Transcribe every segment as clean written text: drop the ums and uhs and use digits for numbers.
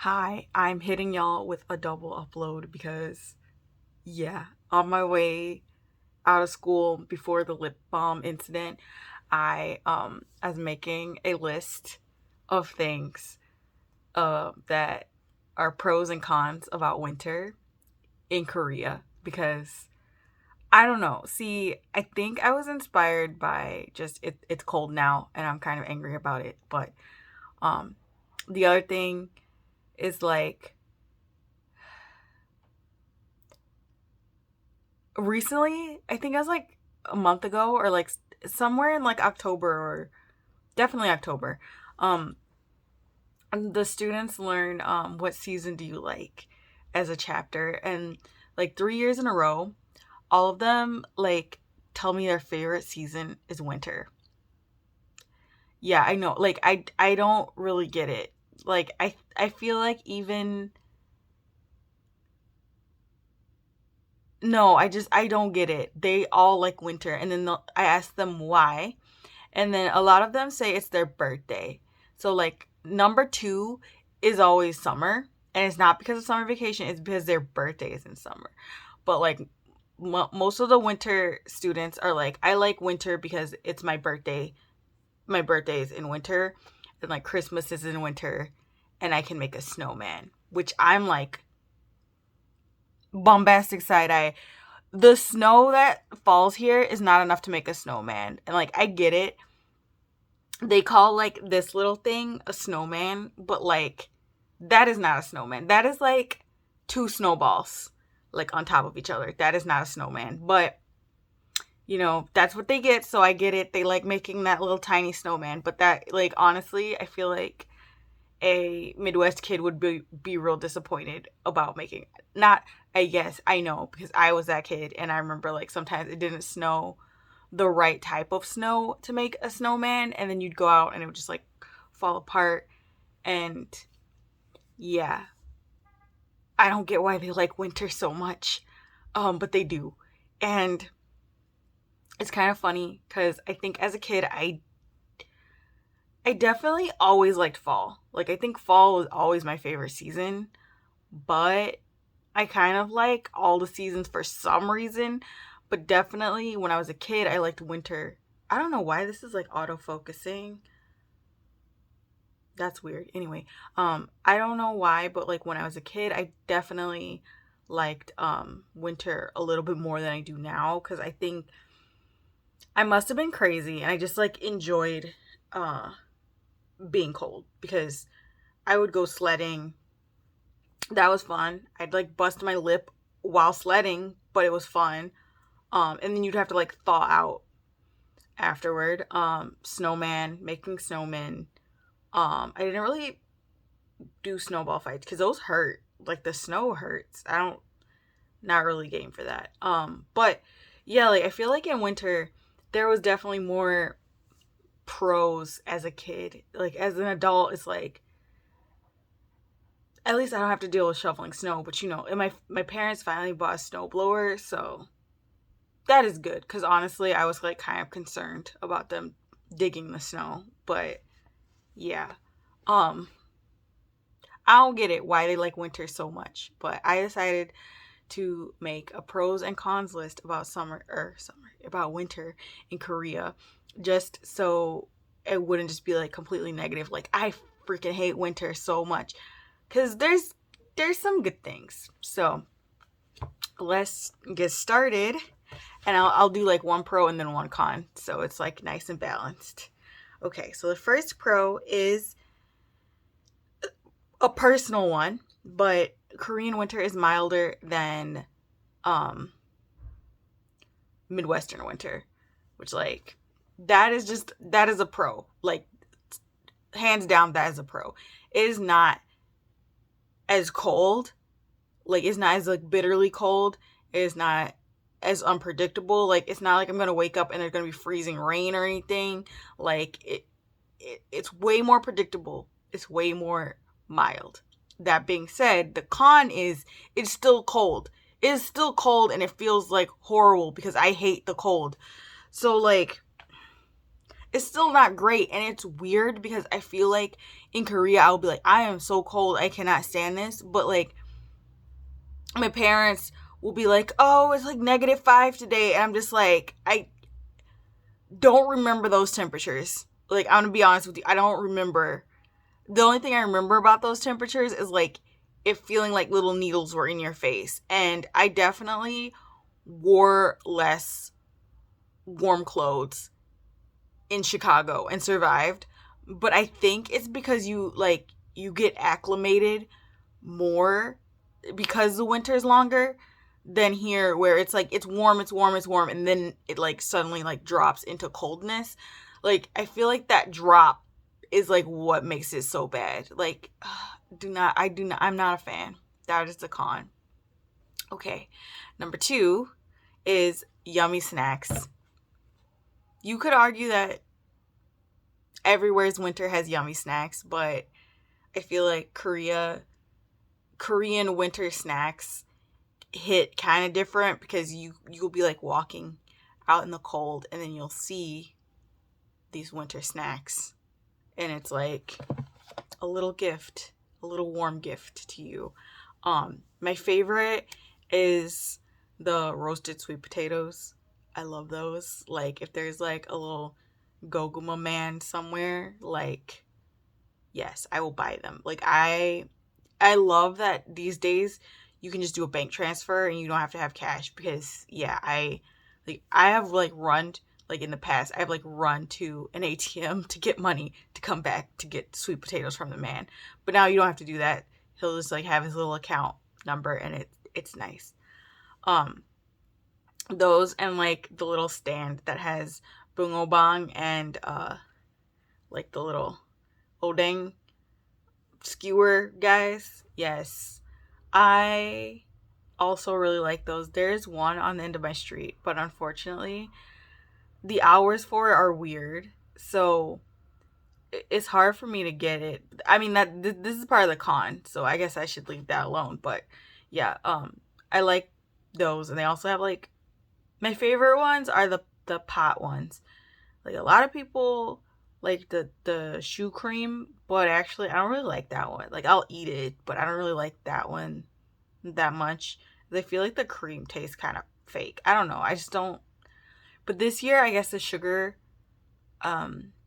Hi, I'm hitting y'all with a double upload because, yeah, on my way out of school before the lip balm incident, I was making a list of things that are pros and cons about winter in Korea because I don't know. See, I think I was inspired by just it's cold now and I'm kind of angry about it, but um the other thing is like recently, I think it was like a month ago or like somewhere in like October or definitely October. Um, the students learn what season do you like as a chapter, and like 3 years in a row, all of them like tell me their favorite season is winter. Yeah, I know. Like I don't really get it. Like I feel like even no, I don't get it. They all like winter, and then I ask them why. And then a lot of them say it's their birthday. So like number two is always summer. And it's not because of summer vacation, it's because their birthday is in summer. But like most of the winter students are like, I like winter because it's my birthday. My birthday is in winter. And like Christmas is in winter. And I can make a snowman. Which I'm like bombastic side eye. The snow that falls here is not enough to make a snowman. And like I get it, they call like this little thing a snowman, but like that is not a snowman. That is like two snowballs like on top of each other. That is not a snowman. But that's what they get, so I get it. They like making that little tiny snowman, but that like honestly, I feel like a Midwest kid would be real disappointed about making not I guess I know because I was that kid and I remember like sometimes it didn't snow the right type of snow to make a snowman, and then you'd go out and it would just like fall apart. And yeah, I don't get why they like winter so much, but they do. And it's kind of funny because I think as a kid I definitely always liked fall. Like I think fall was always my favorite season, but I kind of like all the seasons for some reason. But definitely when I was a kid, I liked winter. I don't know why this is like auto focusing. That's weird. Anyway, I don't know why, but like when I was a kid, I definitely liked winter a little bit more than I do now because I think I must have been crazy and I just like enjoyed uh being cold because I would go sledding. That was fun. I'd like bust my lip while sledding, but it was fun. And then you'd have to like thaw out afterward. Snowman, making snowmen. I didn't really do snowball fights because those hurt. Like the snow hurts. I don't not really game for that. But yeah, like I feel like in winter there was definitely more pros as a kid. Like as an adult, it's like at least I don't have to deal with shoveling snow. But and my parents finally bought a snowblower, so that is good. Because honestly, I was like kind of concerned about them digging the snow. But yeah, um, I don't get it why they like winter so much. But I decided to make a pros and cons list about summer about winter in Korea, just so it wouldn't just be like completely negative. Like I freaking hate winter so much, because there's some good things. So let's get started, and I'll do like one pro and then one con, so it's like nice and balanced. Okay, so the first pro is a personal one, but Korean winter is milder than um Midwestern winter, which like that is a pro. Like hands down, that is a pro. It is not as cold. Like it's not as like bitterly cold. It is not as unpredictable. Like it's not like I'm gonna wake up and there's gonna be freezing rain or anything. Like it's way more predictable. It's way more mild. That being said, the con is it's still cold. It is still cold and it feels like horrible because I hate the cold. So like it's still not great. And it's weird because I feel like in Korea, I'll be like, I am so cold, I cannot stand this. But like, my parents will be like, oh, it's like -5 today. And I'm just like, I don't remember those temperatures. Like, I'm gonna be honest with you, I don't remember. The only thing I remember about those temperatures is like it feeling like little needles were in your face. And I definitely wore less warm clothes in Chicago and survived. But I think it's because you get acclimated more because the winter is longer than here, where it's like it's warm, and then it like suddenly like drops into coldness. Like, I feel like that drop is like what makes it so bad. Like, I'm not a fan. That is a con. Okay, number 2 is yummy snacks. You could argue that everywhere's winter has yummy snacks, but I feel like Korean winter snacks hit kind of different because you'll be like walking out in the cold and then you'll see these winter snacks and it's like a little gift, a little warm gift to you. My favorite is the roasted sweet potatoes. I love those. Like, if there's like a little Goguma man somewhere, like, yes, I will buy them. Like, I love that these days you can just do a bank transfer and you don't have to have cash because, yeah, I have like run, like in the past, I've like run to an ATM to get money to come back to get sweet potatoes from the man. But now you don't have to do that. He'll just like have his little account number and it's nice. Those and like the little stand that has bungobang and like the little odeng skewer guys. Yes. I also really like those. There's one on the end of my street, but unfortunately the hours for it are weird. So it's hard for me to get it. I mean, that this is part of the con, so I guess I should leave that alone. But yeah, I like those, and they also have like my favorite ones are the pot ones. Like, a lot of people like the shoe cream, but actually I don't really like that one. Like, I'll eat it, but I don't really like that one that much. I feel like the cream tastes kind of fake. I don't know. I just don't. But this year, I guess the sugar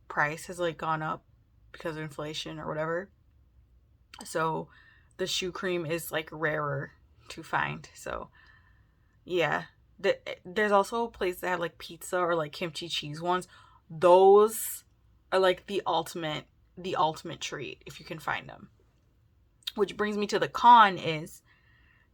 price has like gone up because of inflation or whatever. So the shoe cream is like rarer to find. So yeah, there's also a place that have like pizza or like kimchi cheese ones. Those are like the ultimate treat if you can find them. Which brings me to the con is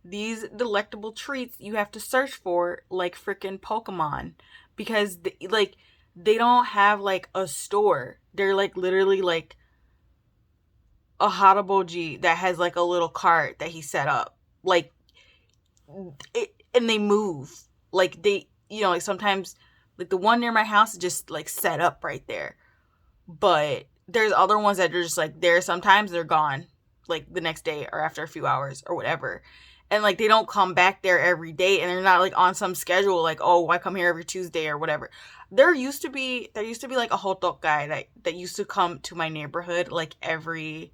these delectable treats you have to search for like freaking Pokemon because they don't have like a store. They're like literally like a Haraboji that has like a little cart that he set up. Like it, and they move. Like they, like sometimes like the one near my house is just like set up right there. But there's other ones that are just like there. Sometimes they're gone like the next day or after a few hours or whatever. And like they don't come back there every day and they're not like on some schedule like, oh, I come here every Tuesday or whatever. There used to be like a hot dog guy that used to come to my neighborhood like every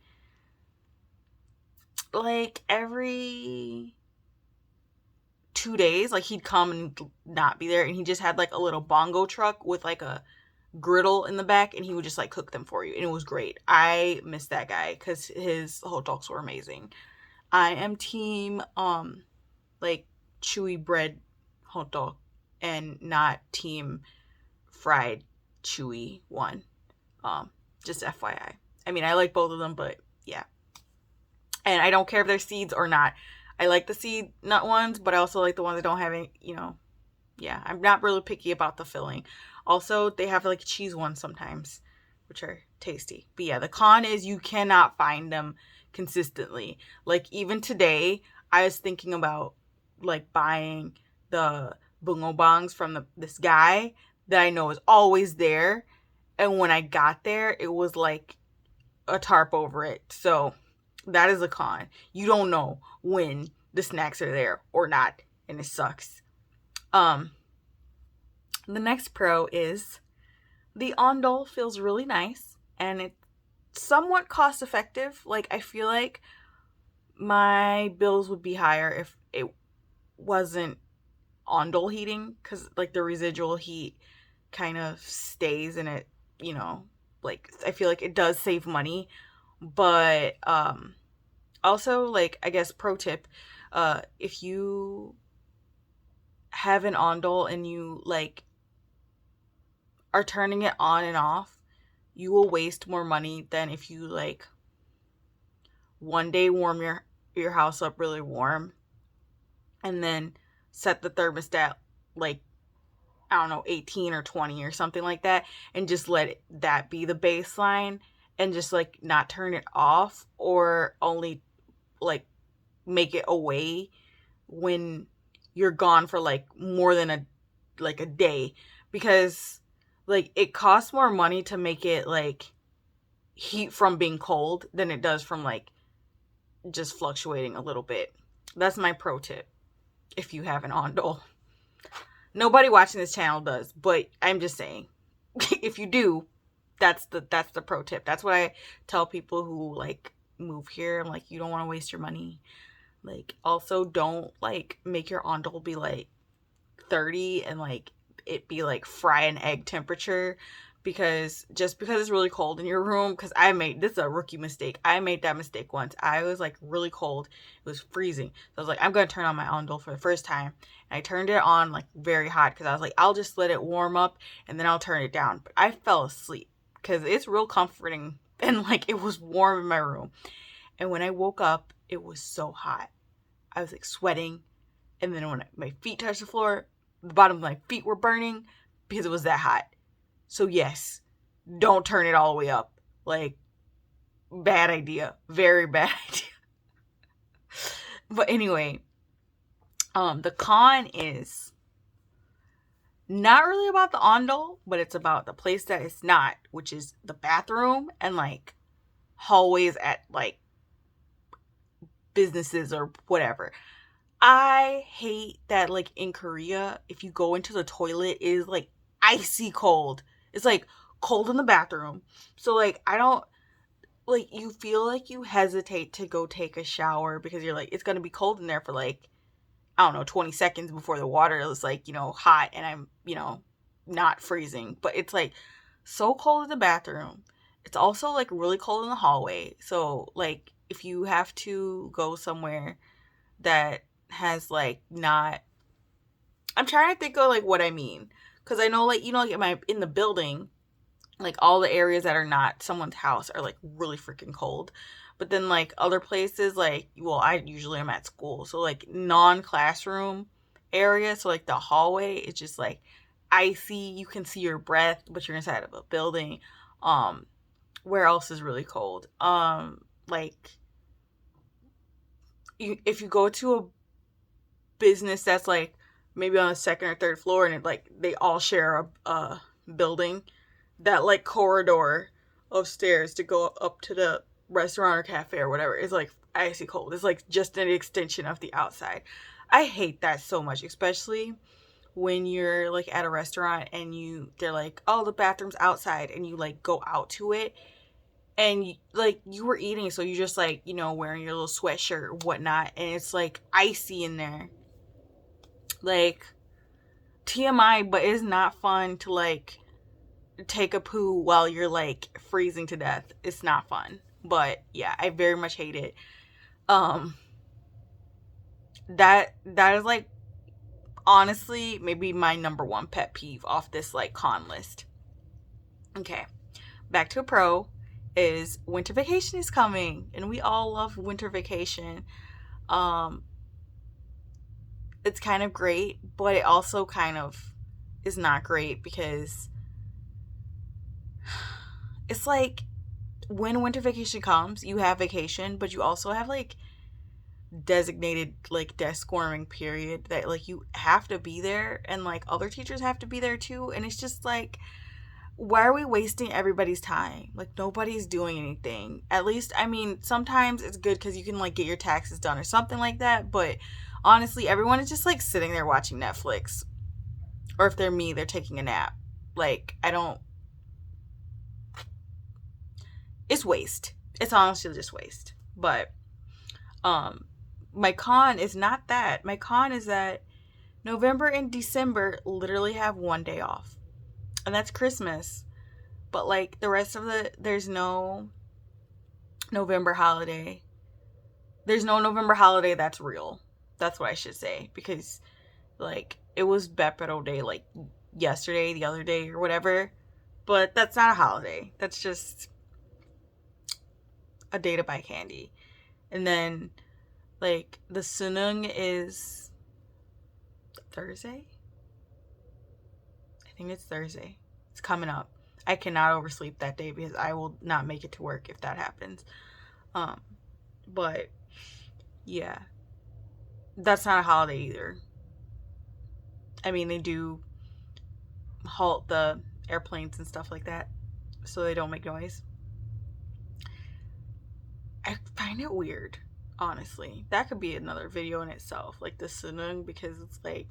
2 days. Like, he'd come and not be there, and he just had like a little bongo truck with like a griddle in the back, and he would just like cook them for you, and it was great. I miss that guy because his hot dogs were amazing. I am team like chewy bread hot dog and not team fried chewy one. Just FYI. I mean, I like both of them, but yeah. And I don't care if they're seeds or not. I like the seed nut ones, but I also like the ones that don't have any, yeah, I'm not really picky about the filling. Also, they have like cheese ones sometimes, which are tasty. But yeah, the con is you cannot find them consistently. Like, even today, I was thinking about like buying the bungobangs from this guy that I know is always there. And when I got there, it was like a tarp over it. So that is a con. You don't know when the snacks are there or not, and it sucks. The next pro is The Ondol feels really nice, and it's somewhat cost effective. Like, I feel like my bills would be higher if it wasn't Ondol heating, because like the residual heat kind of stays in it, you know, like I feel like it does save money. But also, like, I guess pro tip, if you have an Ondol and you like are turning it on and off, you will waste more money than if you like one day warm your house up really warm and then set the thermostat like, I don't know, 18 or 20 or something like that, and just that be the baseline, and just like not turn it off, or only like make it away when you're gone for like more than a day, because like it costs more money to make it like heat from being cold than it does from like just fluctuating a little bit. That's my pro tip if you have an Ondol. Nobody watching this channel does, but I'm just saying, if you do, that's the pro tip. That's what I tell people who like move here. I'm like, you don't want to waste your money. Like, also don't like make your Ondol be like 30 and like it be like fry an egg temperature, because just because it's really cold in your room, because this is a rookie mistake. I made that mistake once. I was like really cold. It was freezing. So I was like, I'm going to turn on my Ondol for the first time. And I turned it on like very hot because I was like, I'll just let it warm up and then I'll turn it down. But I fell asleep because it's real comforting and like it was warm in my room. And when I woke up, it was so hot. I was like sweating. And then when my feet touched the floor, the bottom of my feet were burning because it was that hot. So yes, don't turn it all the way up. Like, bad idea. Very bad idea. But anyway, the con is not really about the Ondol, but it's about the place that it's not, which is the bathroom and like hallways at like businesses or whatever. I hate that like in Korea, if you go into the toilet, it is like icy cold. It's like cold in the bathroom. So like I don't like, you feel like you hesitate to go take a shower because you're like, it's going to be cold in there for like, I don't know, 20 seconds before the water is like, hot and I'm, not freezing. But it's like so cold in the bathroom. It's also like really cold in the hallway. So like if you have to go somewhere that has like not, I'm trying to think of like what I mean. Because I know like, like in the building, like all the areas that are not someone's house are like really freaking cold. But then like other places, like, well, I usually am at school, so like non-classroom area, so like the hallway is just like icy. You can see your breath, but you're inside of a building. Where else is really cold? Like if you go to a business that's like maybe on the second or third floor, and it like they all share a building, that like corridor of stairs to go up to the restaurant or cafe or whatever is like icy cold. It's like just an extension of the outside. I hate that so much, especially when you're like at a restaurant and they're like, oh, the bathroom's outside, and you like go out to it, and like you were eating, so you just like, wearing your little sweatshirt or whatnot, and it's like icy in there. Like, TMI, but it's not fun to like take a poo while you're like freezing to death. It's not fun. But yeah, I very much hate it. That is like honestly maybe my number one pet peeve off this like con list. Okay, back to a pro is winter vacation is coming, and we all love winter vacation. It's kind of great, but it also kind of is not great, because it's like when winter vacation comes, you have vacation, but you also have like designated like desk warming period that like you have to be there, and like other teachers have to be there too, and it's just like, why are we wasting everybody's time? Like, nobody's doing anything. At least, I mean, sometimes it's good because you can like get your taxes done or something like that, but honestly, everyone is just like sitting there watching Netflix, or if they're me, they're taking a nap. Like, I don't it's waste. It's honestly just waste. But my con is not that. My con is that November and December literally have one day off, and that's Christmas. But like the rest of there's no November holiday. There's no November holiday that's real. That's what I should say, because like it was Bepero Day like yesterday, the other day, or whatever. But that's not a holiday. That's just a day to buy candy. And then like the Sunung is Thursday. I think it's Thursday. It's coming up. I cannot oversleep that day because I will not make it to work if that happens. But yeah, that's not a holiday either. I mean, they do halt the airplanes and stuff like that so they don't make noise. I find it weird, honestly. That could be another video in itself, like the Sunung, because it's like,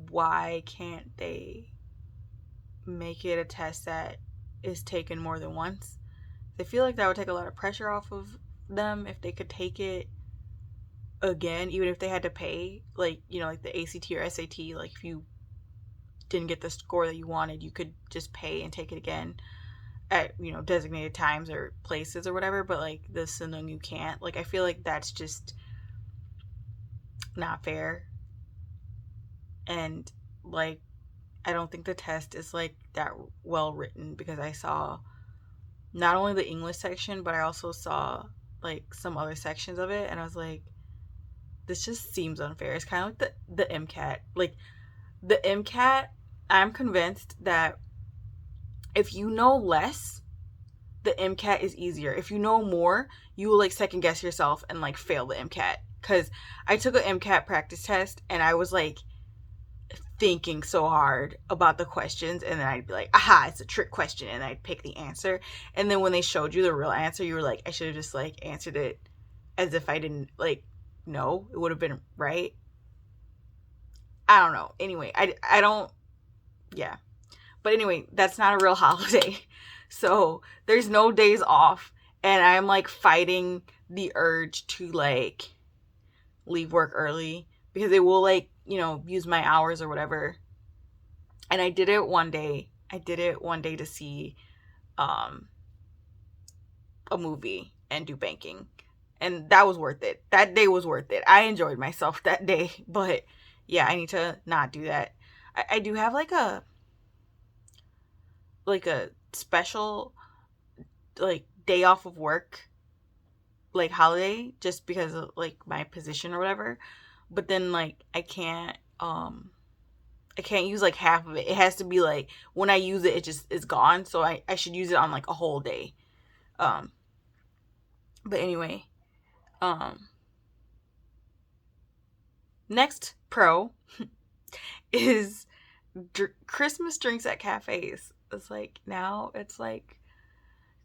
why can't they make it a test that is taken more than once? I feel like that would take a lot of pressure off of them if they could take it again, even if they had to pay, like, you know, like the ACT or SAT. Like if you didn't get the score that you wanted, you could just pay and take it again at, you know, designated times or places or whatever. But like the Sunung, you can't. Like I feel like that's just not fair. And like I don't think the test is like that well written, because I saw not only the English section, but I also saw like some other sections of it, and I was like, this just seems unfair. It's kind of like the MCAT. Like the MCAT, I'm convinced that if you know less, the MCAT is easier. If you know more, you will like second guess yourself and like fail the MCAT. Because I took an MCAT practice test and I was like thinking so hard about the questions, and then I'd be like, aha, it's a trick question, and I'd pick the answer. And then when they showed you the real answer, you were like, I should have just like answered it as if I didn't like know. It would have been right. I don't know. Anyway, I don't, yeah. But anyway, that's not a real holiday. So there's no days off, and I'm like fighting the urge to like leave work early because it will like, you know, use my hours or whatever. And I did it one day. To see a movie and do banking. And that was worth it. That day was worth it. I enjoyed myself that day. But yeah, I need to not do that. I do have like a special like day off of work, like holiday, just because of like my position or whatever. But then like I can't use like half of it. It has to be like when I use it, it just is gone. So I should use it on like a whole day. But anyway, next pro is Christmas drinks at cafes. It's like now it's like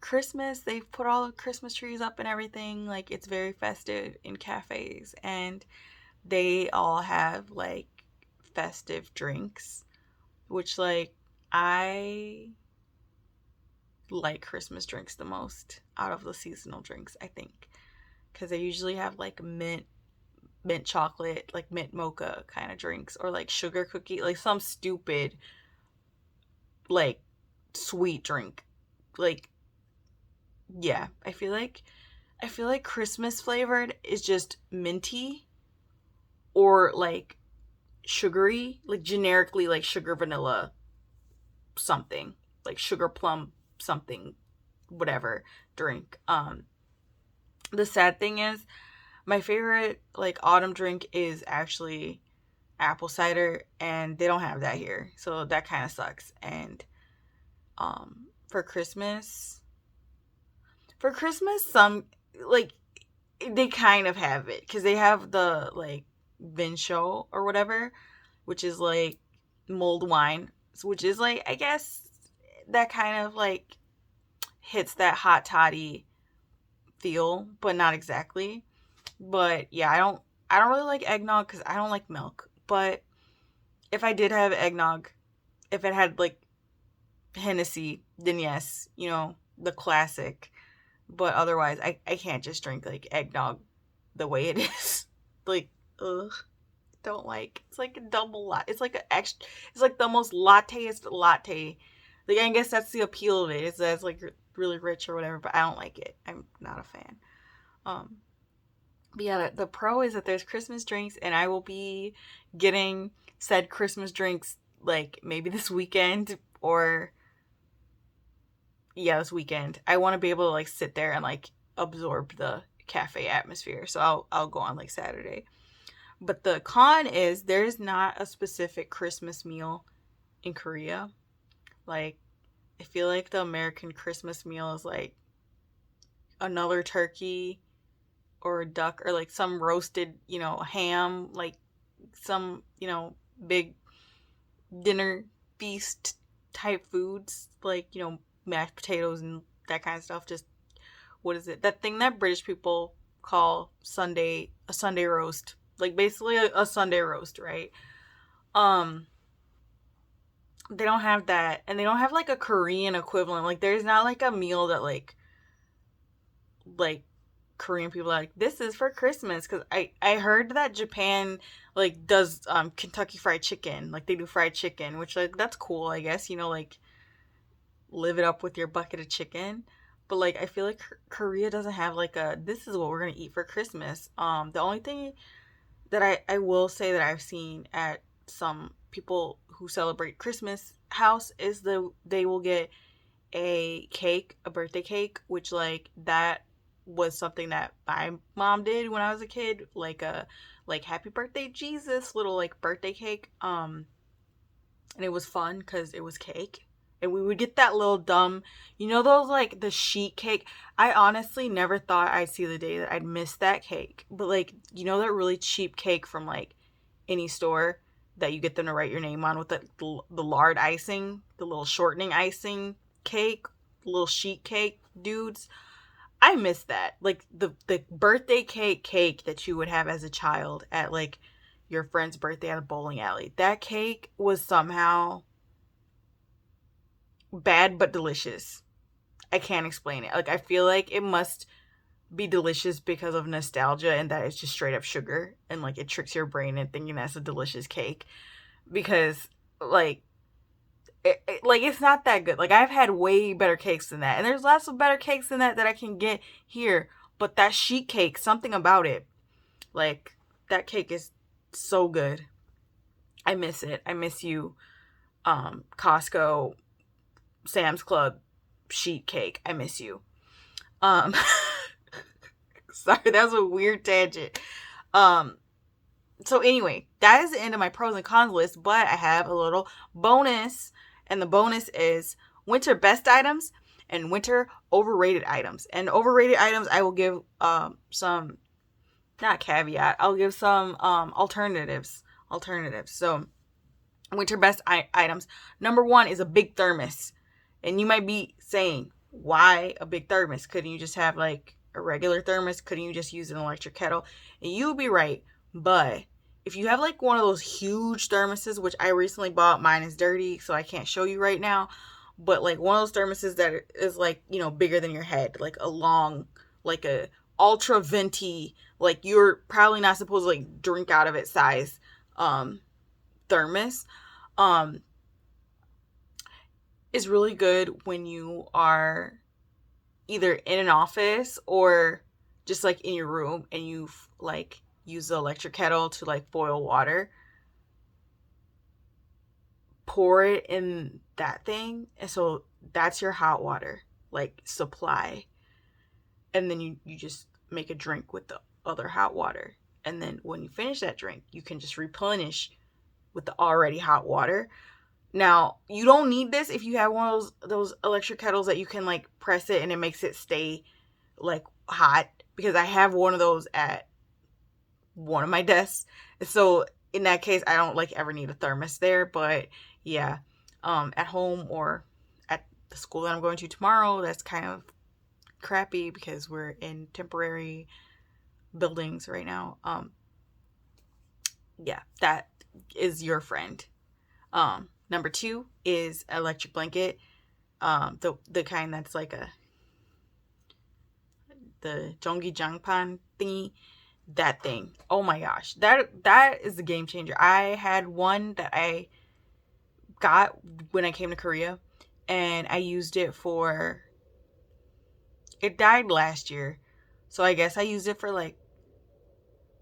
Christmas. They've put all the Christmas trees up and everything. Like it's very festive in cafes, and they all have like festive drinks, which like I like Christmas drinks the most out of the seasonal drinks, I think, because they usually have like mint chocolate, like mint mocha kind of drinks, or like sugar cookie, like some stupid like sweet drink. Like yeah, I feel like Christmas flavored is just minty or like sugary, like generically like sugar vanilla something, like sugar plum something, whatever drink. The sad thing is my favorite like autumn drink is actually apple cider, and they don't have that here, so that kind of sucks. And for Christmas some like they kind of have it, because they have the like Vincho or whatever, which is like mulled wine, which is like, I guess that kind of like hits that hot toddy feel, but not exactly. But yeah, I don't really like eggnog because I don't like milk. But if I did have eggnog, if it had like Hennessy, then yes, you know, the classic. But otherwise, I can't just drink like eggnog the way it is. Like, ugh, don't like. It's like a double latte. It's like a extra. It's like the most latteest latte. Like, I guess that's the appeal of it. Is that it's like really rich or whatever. But I don't like it. I'm not a fan. Um, but yeah, the pro is that there's Christmas drinks, and I will be getting said Christmas drinks like maybe this weekend or yeah, this weekend. I want to be able to like sit there and like absorb the cafe atmosphere. So I'll go on like Saturday. But the con is there's not a specific Christmas meal in Korea. Like I feel like the American Christmas meal is like another turkey or a duck or like some roasted, ham, like some, big dinner feast type foods, like, mashed potatoes and that kind of stuff. Just what is it? That thing that British people call a Sunday roast. Like basically a Sunday roast, right? Um they don't have that, and they don't have like a Korean equivalent. Like there's not like a meal that like Korean people are like, this is for Christmas, because I heard that Japan like does Kentucky Fried Chicken, like they do fried chicken, which like that's cool, I guess, like live it up with your bucket of chicken. But like I feel like Korea doesn't have like a this is what we're gonna eat for Christmas. The only thing that I will say that I've seen at some people who celebrate Christmas house is they will get a birthday cake, which like that was something that my mom did when I was a kid, like a like happy birthday Jesus little like birthday cake. And it was fun because it was cake. And we would get that little dumb, those like the sheet cake. I honestly never thought I'd see the day that I'd miss that cake. But like, that really cheap cake from like any store that you get them to write your name on with the lard icing, the little shortening icing cake, little sheet cake dudes. I miss that. Like the birthday cake that you would have as a child at like your friend's birthday at a bowling alley. That cake was somehow bad but delicious. I can't explain it. Like I feel like it must be delicious because of nostalgia and that it's just straight up sugar and like it tricks your brain into thinking that's a delicious cake because like like it's not that good. Like I've had way better cakes than that, and there's lots of better cakes than that I can get here. But that sheet cake, something about it, like that cake is so good. I miss it. I miss you, Costco, Sam's Club, sheet cake. I miss you. Um, sorry, that was a weird tangent. So anyway, that is the end of my pros and cons list. But I have a little bonus. And the bonus is winter best items and winter overrated items. And overrated items, I will give some, not caveat, I'll give some alternatives. So winter best items. Number one is a big thermos. And you might be saying, why a big thermos? Couldn't you just have like a regular thermos? Couldn't you just use an electric kettle? And you'll be right. But if you have like one of those huge thermoses, which I recently bought, mine is dirty, so I can't show you right now. But like one of those thermoses that is like, bigger than your head, like a long, like a ultra venti, like you're probably not supposed to like drink out of it size thermos. Is really good when you are either in an office or just like in your room and you like use the electric kettle to like boil water. Pour it in that thing, and so that's your hot water like supply. And then you just make a drink with the other hot water. And then when you finish that drink, you can just replenish with the already hot water. Now, you don't need this if you have one of those electric kettles that you can like press it and it makes it stay like hot, because I have one of those at one of my desks. So in that case, I don't like ever need a thermos there. But yeah, at home or at the school that I'm going to tomorrow, that's kind of crappy because we're in temporary buildings right now. Yeah, that is your friend. Number two is electric blanket. The kind that's like the Jongi Jangpan thingy. That thing. Oh my gosh. That is a game changer. I had one that I got when I came to Korea, and I used it for, it died last year. So I guess I used it for like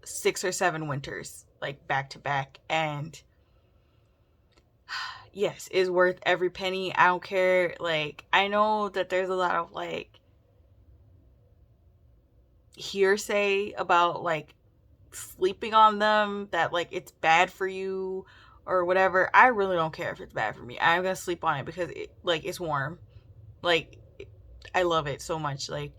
6 or 7 winters, like back to back. And yes, it's worth every penny. I don't care. Like, I know that there's a lot of like hearsay about like sleeping on them, that like it's bad for you or whatever. I really don't care if it's bad for me. I'm gonna sleep on it because it's warm. Like, I love it so much. Like,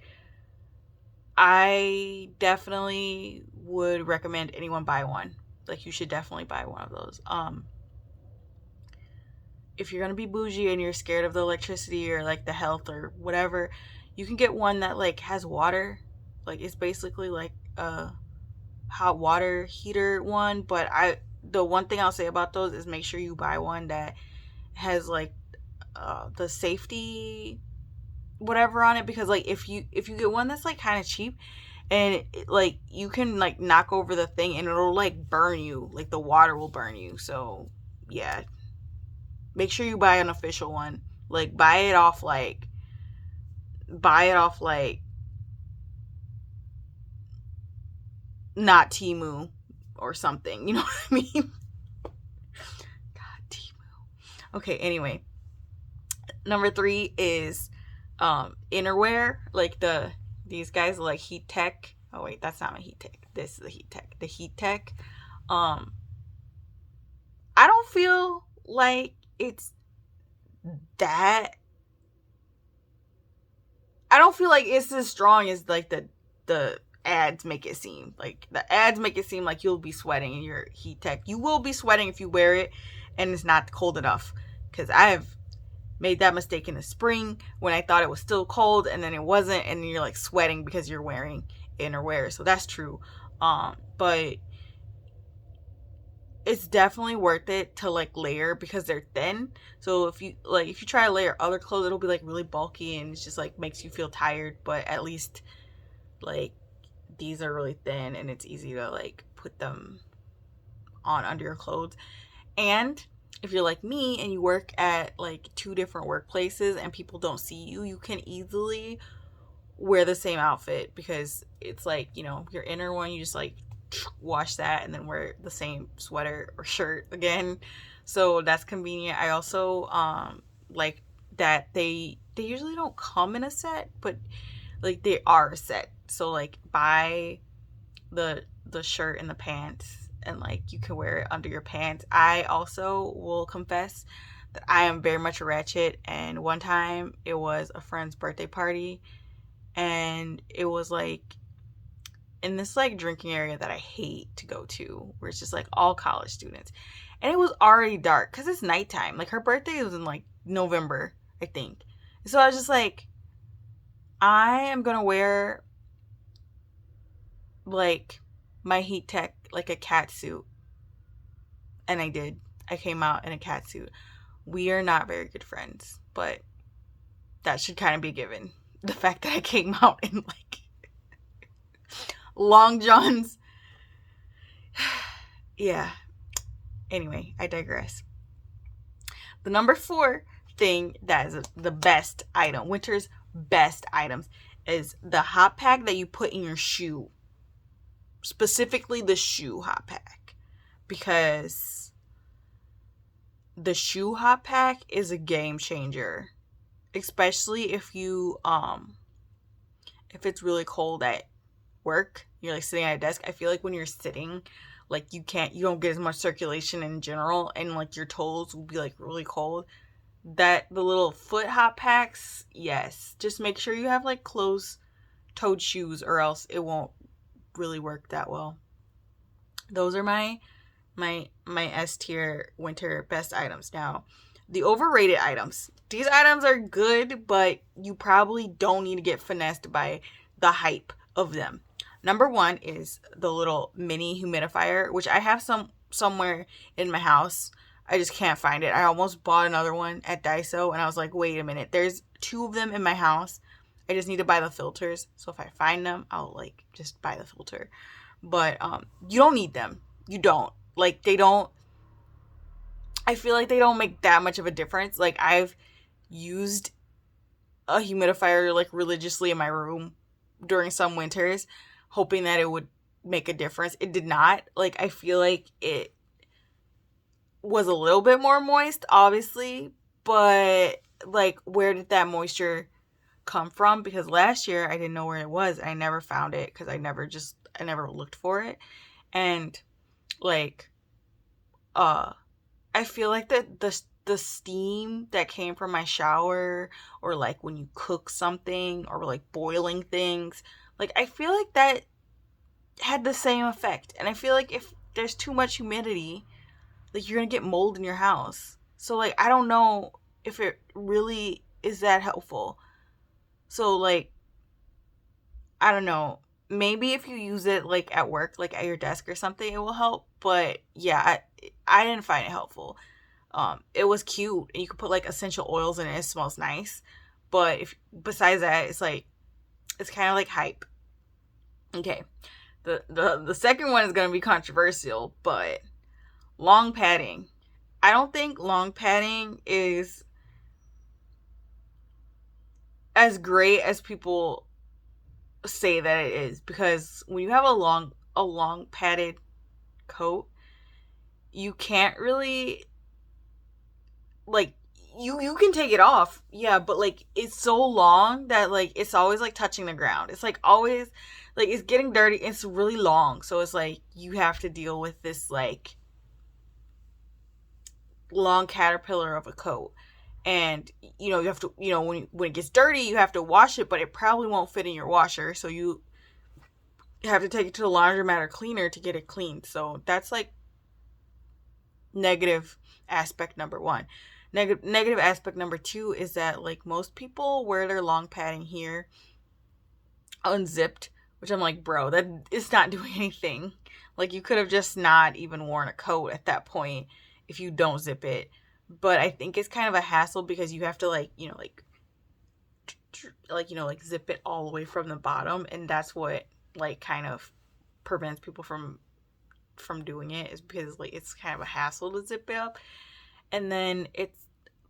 I definitely would recommend anyone buy one. Like, you should definitely buy one of those. If you're gonna be bougie and you're scared of the electricity or like the health or whatever, you can get one that like has water. Like, it's basically like a hot water heater one. But the one thing I'll say about those is make sure you buy one that has like the safety whatever on it, because like if you get one that's like kind of cheap, and like you can like knock over the thing and it'll like burn you, like the water will burn you. So yeah, make sure you buy an official one. Like, buy it off like not Temu or something, you know what I mean? God, Temu. Okay, anyway, number 3 is innerwear. Like these guys are like Heattech. Oh wait, that's not my Heattech. This is the Heattech. The Heattech. I don't feel like it's that. I don't feel like it's as strong as like the ads make it seem. Like, the ads make it seem like you'll be sweating in your Heattech. You will be sweating if you wear it and it's not cold enough. Because I have made that mistake in the spring when I thought it was still cold and then it wasn't, and then you're like sweating because you're wearing innerwear. So that's true. But it's definitely worth it to like layer because they're thin. So if you try to layer other clothes, it'll be like really bulky and it's just like makes you feel tired. But at least like these are really thin and it's easy to like put them on under your clothes. And if you're like me and you work at like 2 different workplaces and people don't see you, you can easily wear the same outfit, because it's like, your inner one, you just like wash that and then wear the same sweater or shirt again. So that's convenient. I also like that they usually don't come in a set, but like they are a set. So like buy the shirt and the pants, and like you can wear it under your pants. I also will confess that I am very much a ratchet, and one time it was a friend's birthday party, and it was like in this like drinking area that I hate to go to, where it's just like all college students, and it was already dark because it's nighttime. Like, her birthday was in like November, I think. So I was just like, I am gonna wear like my Heattech, like a cat suit. And I did. I came out in a cat suit. We are not very good friends, but that should kind of be given. The fact that I came out in like long johns. Yeah. Anyway, I digress. The number 4 thing that is the best item, winter's best items, is the hot pack that you put in your shoe. Specifically the shoe hot pack, because the shoe hot pack is a game changer, especially if you if it's really cold at work, you're like sitting at a desk. I feel like when you're sitting, like you don't get as much circulation in general, and like your toes will be like really cold. That the little foot hot packs, yes, just make sure you have like closed-toed shoes, or else it won't really work that well. Those are my S tier winter best items. Now, the overrated items. These items are good, but you probably don't need to get finessed by the hype of them. Number 1 is the little mini humidifier, which I have somewhere in my house. I just can't find it. I almost bought another one at Daiso, and I was like, wait a minute. There's 2 of them in my house. I just need to buy the filters. So if I find them, I'll like just buy the filter. But you don't need them. You don't. Like they don't, I feel like they don't make that much of a difference. Like I've used a humidifier like religiously in my room during some winters, hoping that it would make a difference. It did not. Like I feel like it was a little bit more moist, obviously, but like where did that moisture come from? Because last year I didn't know where it was. I never found it because I never looked for it. And like I feel like the steam that came from my shower, or like when you cook something, or like boiling things, like I feel like that had the same effect. And I feel like if there's too much humidity, like you're gonna get mold in your house. So like I don't know if it really is that helpful. So like I don't know. Maybe if you use it like at work, like at your desk or something, it will help. But yeah, I didn't find it helpful. It was cute, and you could put like essential oils in it. It smells nice, but if besides that, it's kind of like hype. Okay, the second one is gonna be controversial, but long padding. I don't think long padding is as great as people say that it is, because when you have a long padded coat, you can't really like you can take it off, yeah, but like it's so long that like it's always like touching the ground. It's like always like it's getting dirty. It's really long, so it's like you have to deal with this like long caterpillar of a coat. And you have to, when it gets dirty, you have to wash it, but it probably won't fit in your washer, so you have to take it to the laundromat or cleaner to get it cleaned. So that's like negative aspect number one. Negative aspect number two is that like most people wear their long padding here unzipped, which I'm like, bro, that is not doing anything. Like you could have just not even worn a coat at that point if you don't zip it. But I think it's kind of a hassle because you have to like zip it all the way from the bottom, and that's what like kind of prevents people from doing it, is because like it's kind of a hassle to zip it up. And then it's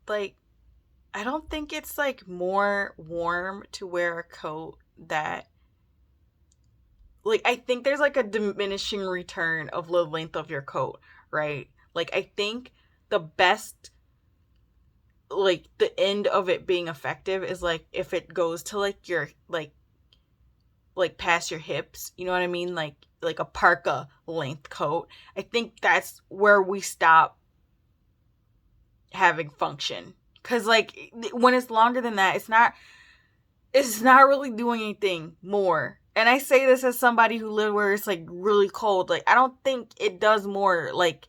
like I don't think it's like more warm to wear a coat that like I think there's like a diminishing return of the length of your coat, right? Like I think the best, like the end of it being effective is like if it goes to like your like past your hips, you know what I mean? Like a parka length coat. I think that's where we stop having function. Cause like when it's longer than that, it's not really doing anything more. And I say this as somebody who lived where it's like really cold. Like I don't think it does more like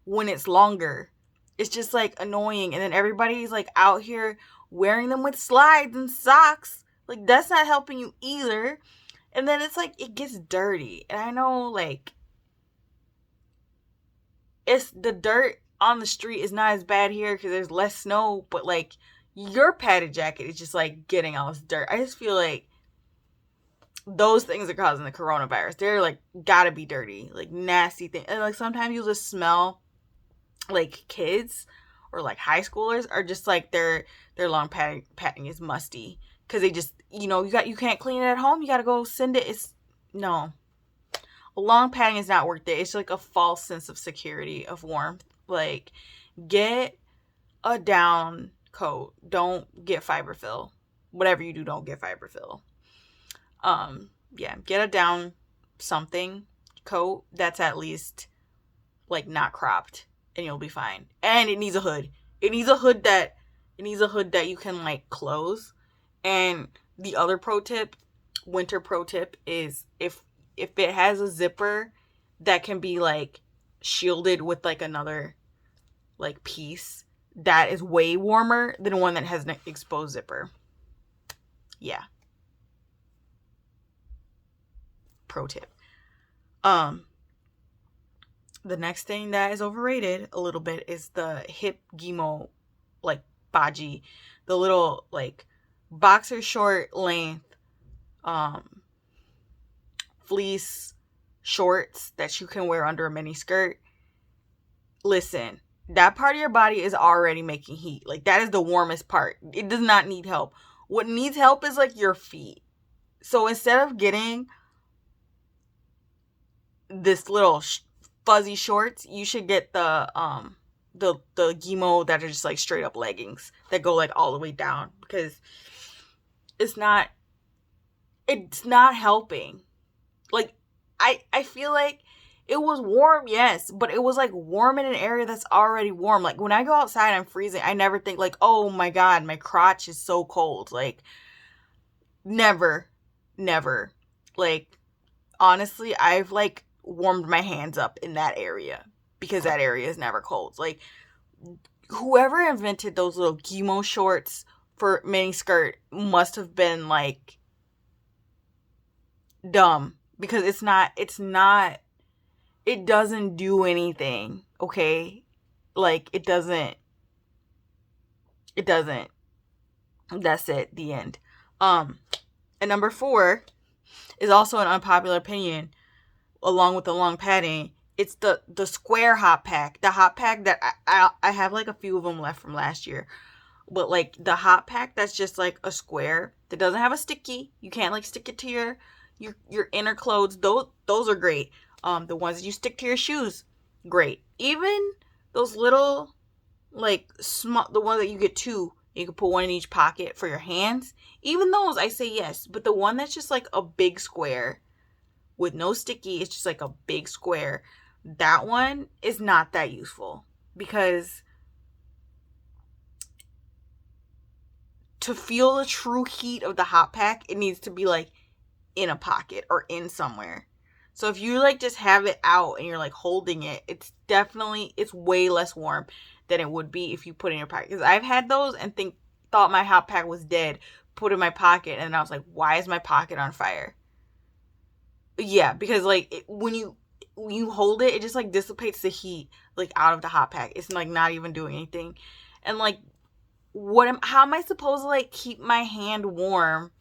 when it's longer. It's just like annoying. And then everybody's like out here wearing them with slides and socks. Like that's not helping you either. And then it's like it gets dirty. And I know like it's the dirt on the street is not as bad here because there's less snow, but like your padded jacket is just like getting all this dirt. I just feel like those things are causing the coronavirus. They're like gotta be dirty, like nasty things. And like sometimes you'll just smell like kids or like high schoolers are just like their long padding is musty because they just you can't clean it at home. You gotta go send it. It's no, a long padding is not worth it. It's like a false sense of security, of warmth. Like get a down coat. Don't get fiberfill. Whatever you do, don't get fiberfill. Yeah, get a down something coat that's at least like not cropped, and you'll be fine. And it needs a hood. It needs a hood that you can like close. And the other winter pro tip is if it has a zipper that can be like shielded with like another like piece, that is way warmer than one that has an exposed zipper. Yeah. Pro tip. The next thing that is overrated a little bit is the hip Gimo like baji, the little like boxer short length, fleece shorts that you can wear under a mini skirt. Listen, that part of your body is already making heat. Like, that is the warmest part. It does not need help. What needs help is like your feet. So instead of getting this little fuzzy shorts, you should get the gimo that are just like straight up leggings that go like all the way down, because it's not helping. Like, I feel like it was warm, yes, but it was like warm in an area that's already warm. Like, when I go outside, I'm freezing. I never think like, oh my God, my crotch is so cold. Like, never. Like, honestly, I've like warmed my hands up in that area because that area is never cold. Like, whoever invented those little gimo shorts for mini skirt must have been like dumb, because it doesn't do anything, okay? Like, it doesn't. That's it, the end. And number 4 is also an unpopular opinion, along with the long padding. It's the square hot pack. The hot pack that I have like a few of them left from last year. But like the hot pack that's just like a square that doesn't have a sticky. You can't like stick it to your inner clothes. Those are great. The ones that you stick to your shoes, great. Even those little like small, the one that you get 2, you can put one in each pocket for your hands. Even those, I say yes. But the one that's just like a big square with no sticky, it's just like a big square. That one is not that useful, because to feel the true heat of the hot pack, it needs to be like in a pocket or in somewhere. So if you like just have it out and you're like holding it, it's way less warm than it would be if you put it in your pocket. Because I've had those and thought my hot pack was dead, put it in my pocket, and I was like, why is my pocket on fire? Yeah, because like when you hold it, it just like dissipates the heat like out of the hot pack. It's like not even doing anything. And like, how am I supposed to like keep my hand warm,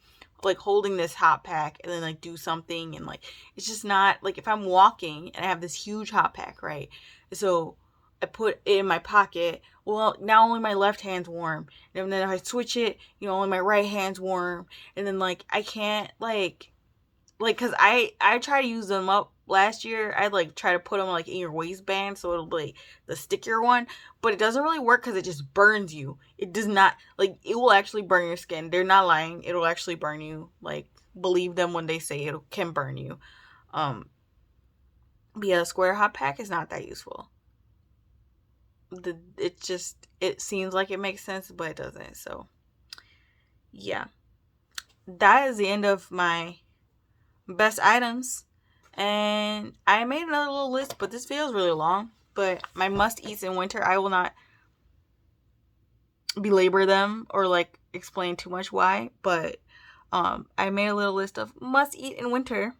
like holding this hot pack, and then like do something? And like, it's just not like, if I'm walking and I have this huge hot pack, right? So I put it in my pocket. Well, now only my left hand's warm, and then if I switch it, only my right hand's warm, and then like I can't like because I try to use them up last year. I like try to put them like in your waistband, so it'll be like the stickier one, but it doesn't really work because it just burns you. It does not, like, it will actually burn your skin. They're not lying. It'll actually burn you. Like, believe them when they say it can burn you. But yeah, the square hot pack is not that useful. It seems like it makes sense, but it doesn't. So yeah, that is the end of my best items. And I made another little list, but this video is really long. But my must eats in winter, I will not belabor them or like explain too much why, but I made a little list of must eat in winter.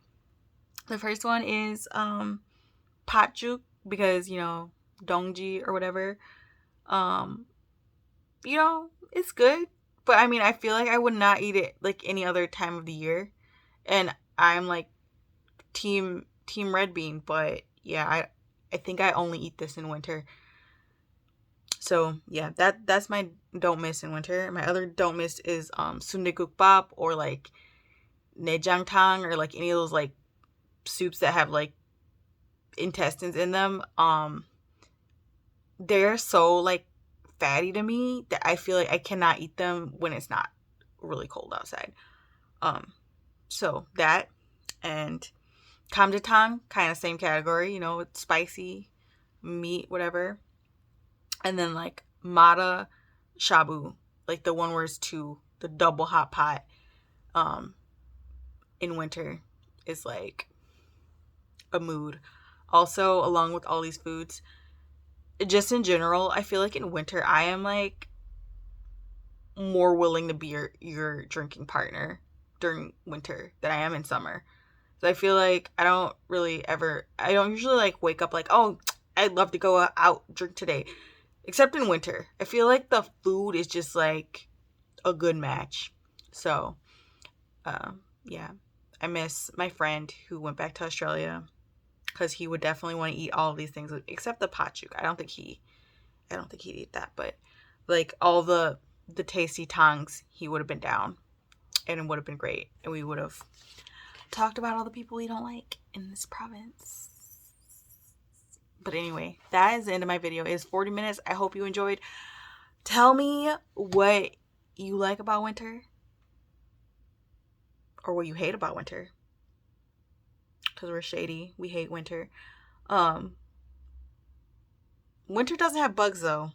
The first one is patjuk, because dongji or whatever. It's good, but I mean, I feel like I would not eat it like any other time of the year. And I'm like team red bean, but yeah, I think I only eat this in winter. So yeah, that's my don't miss in winter. My other don't miss is sundae-gukbap, or like naejangtang, or like any of those like soups that have like intestines in them. They're so like fatty to me that I feel like I cannot eat them when it's not really cold outside. So that, and kamjatang, kind of same category, it's spicy meat, whatever. And then like mara shabu, like the one where it's 2, the double hot pot, in winter is like a mood. Also, along with all these foods, just in general, I feel like in winter I am like more willing to be your drinking partner during winter than I am in summer. So I feel like I don't usually like wake up like, oh, I'd love to go out, drink today. Except in winter. I feel like the food is just like a good match. So, yeah, I miss my friend who went back to Australia because he would definitely want to eat all of these things except the patchouli. I don't think he'd eat that, but like all the tasty tongs, he would have been down, and it would have been great, and we would have talked about all the people we don't like in this province. But anyway, that is the end of my video. It is 40 minutes. I hope you enjoyed. Tell me what you like about winter or what you hate about winter, because we're shady. We hate winter. Winter doesn't have bugs though,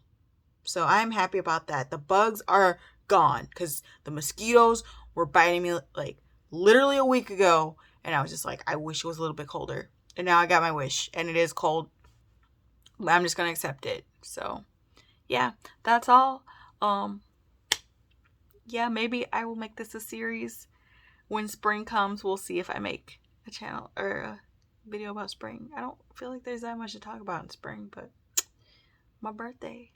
so I'm happy about that. The bugs are gone because the mosquitoes were biting me like literally a week ago, and I was just like, I wish it was a little bit colder. And now I got my wish, and it is cold, but I'm just gonna accept it. So yeah, that's all. Yeah, maybe I will make this a series when spring comes. We'll see if I make a channel or a video about spring. I don't feel like there's that much to talk about in spring, but my birthday.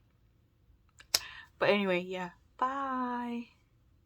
But anyway, yeah. Bye.